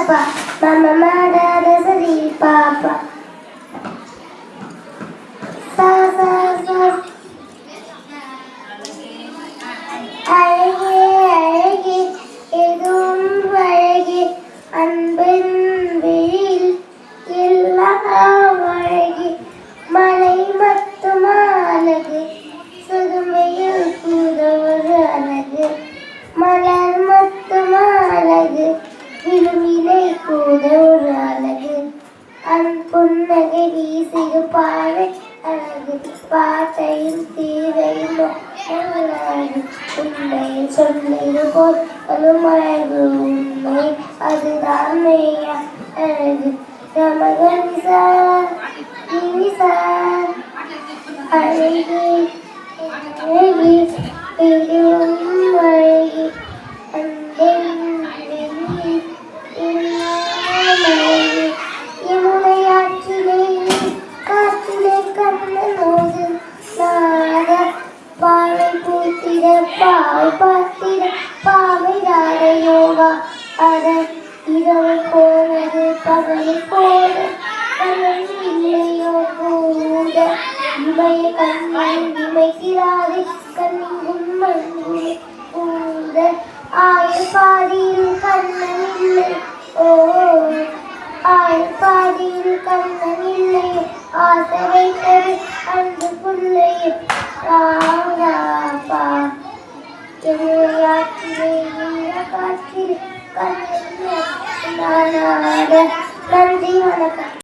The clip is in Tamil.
pa, mama mada da sa ri pa pa. Sa sa sa. அழகே அழகே எதுவும் அழகே அன்பின் வெளியில் எல்லாம் அழகே மலை மட்டும் அழகு சுதுமையில் கூட ஒரு அழகு மலர் மட்டும் அழகு விழுமிலை கூட ஒரு அழகு புன்னகை வீசிடு பாவை அழகு பாட்டையும் தீரையும் அழகு உண்மையில் சொல்லிடு போல் அழகு உண்மை அதுதான் மெய்யா அழகு ரமகனிசா இனிசா அழகி அழகி இதுவும் அழகி அன்பின் வெளியில் எல்லாம் அழகு யமுனையாற்றிலே காற்றிலே கண்ணனோடு நாட பாவை பூத்திட பாவை பார்த்திட பாவை ராத யோகா அட இரவு போனது பகலை போல கண்ணன் இல்லையோ கூட இமைய கண்ணன் இமைக்கிறாரே கண்ணிங்கும் மண்ணுமே கூட ஆயர் பாதியில் கண்ணன் இல்லை ஓ ஆயர் பாதியில் கண்ணன் இல்லை ஆசை வைத்தது அன்று புள்ளையே ராங்கா யமுனையாற்றிலே நீல காற்றிலே கண்ணன் நன்றி வணக்கம்.